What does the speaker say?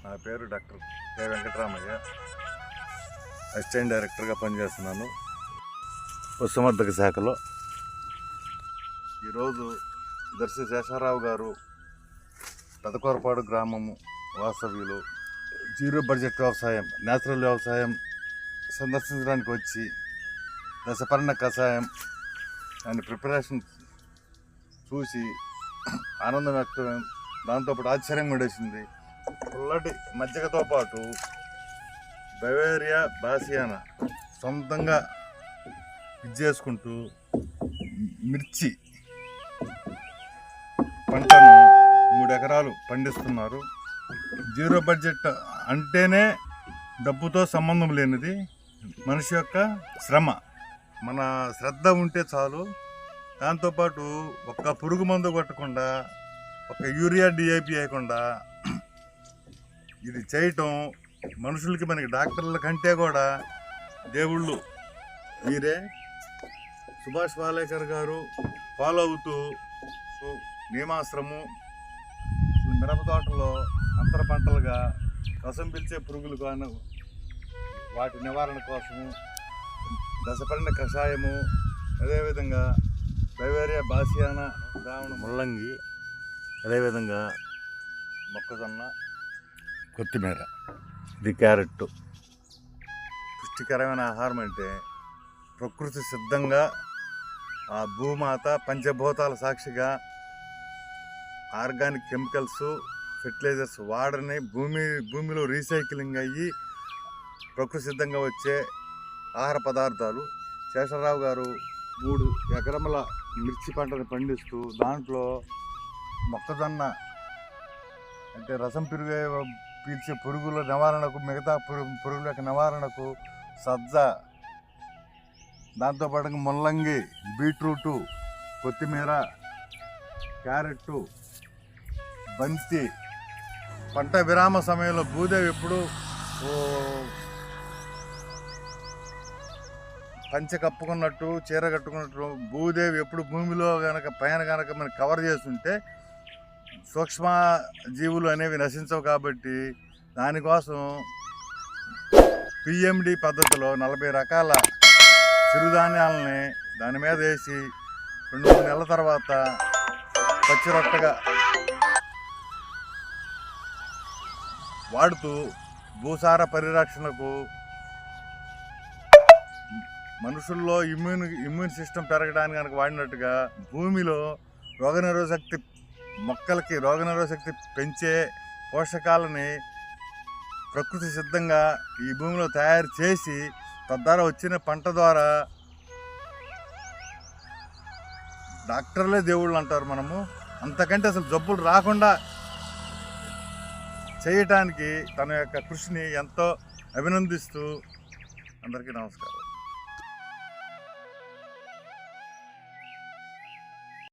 నా పేరు doctor K Venkataramayya. Assistant డైరెక్టర్గా పనిచేస్తున్నాను పశుసంవర్ధక శాఖలో. ఈరోజు దర్శి శేషారావు గారు పెదకొరపాడు గ్రామము వాస్తవ్యులు జీరో బడ్జెట్ వ్యవసాయం, న్యాచురల్ వ్యవసాయం సందర్శించడానికి వచ్చి దశపర్ణ కషాయం దాని ప్రిపరేషన్ చూసి ఆనందం వ్యక్తం, దాంతోపాటు ఆశ్చర్యం కూడా వేసింది. పుల్లటి మజ్జిగతో పాటు బవేరియా బాసియానా సొంతంగా చేసుకుంటూ మిర్చి పంటను 3 ఎకరాలు పండిస్తున్నారు. జీరో బడ్జెట్ అంటేనే డబ్బుతో సంబంధం లేనిది, మనిషి యొక్క శ్రమ, మన శ్రద్ధ ఉంటే చాలు. దాంతోపాటు ఒక్క పురుగు మందు కొట్టకుండా, ఒక యూరియా డిఐపి వేయకుండా ఇది చేయటం మనుషులకి, మనకి డాక్టర్ల కంటే కూడా దేవుళ్ళు వీరే. సుభాష్ పాలేకర్ గారు ఫాలో అవుతూ నియమాశ్రము మిరప తోటలో అంతర పంటలుగా రసం పిలిచే పురుగులు కాను వాటి నివారణ కోసము దశపర్ణ కషాయము, అదేవిధంగా బవేరియా బాసియానా, ద్రావణ ముల్లంగి, అదేవిధంగా మొక్కజొన్న, కొత్తిమీర, ఇది క్యారెట్. పుష్టికరమైన ఆహారం అంటే ప్రకృతి సిద్ధంగా ఆ భూమాత పంచభూతాల సాక్షిగా ఆర్గానిక్ కెమికల్స్, ఫెర్టిలైజర్స్ వాడని భూమిలో రీసైక్లింగ్ అయ్యి ప్రకృతి సిద్ధంగా వచ్చే ఆహార పదార్థాలు. శేషారావు గారు 3 ఎకరముల మిర్చి పంటను పండిస్తూ దాంట్లో మొక్కజొన్న అంటే రసం పీల్చే పురుగుల నివారణకు, మిగతా పురుగుల యొక్క నివారణకు సజ్జ, దాంతోపాటు ముల్లంగి, బీట్రూటు, కొత్తిమీర, క్యారెట్, బంతి. పంట విరామ సమయంలో భూదేవి ఎప్పుడు పంచె కప్పుకున్నట్టు, చీర కట్టుకున్నట్టు భూదేవి ఎప్పుడు భూమిలో పైన కనుక మనకి కవర్ చేస్తుంటే సూక్ష్మ జీవులు అనేవి నశించవు. కాబట్టి దానికోసం పిఎండి పద్ధతిలో 40 రకాల చిరుధాన్యాలని దాని మీద వేసి 2-3 నెలల తర్వాత పచ్చి రొట్టగా వాడుతూ భూసార పరిరక్షణకు, మనుషుల్లో ఇమ్యూన్ సిస్టమ్ పెరగడానికి కనుక వాడినట్టుగా భూమిలో రోగనిరోధశక్తి, మొక్కలకి రోగనిరోధశక్తి పెంచే పోషకాలని ప్రకృతి సిద్ధంగా ఈ భూమిలో తయారు చేసి తద్వారా వచ్చిన పంట ద్వారా డాక్టర్లే దేవుళ్ళు అంటారు మనము. అంతకంటే అసలు జబ్బులు రాకుండా చేయటానికి తన యొక్క కృషిని ఎంతో అభినందిస్తూ అందరికీ నమస్కారం.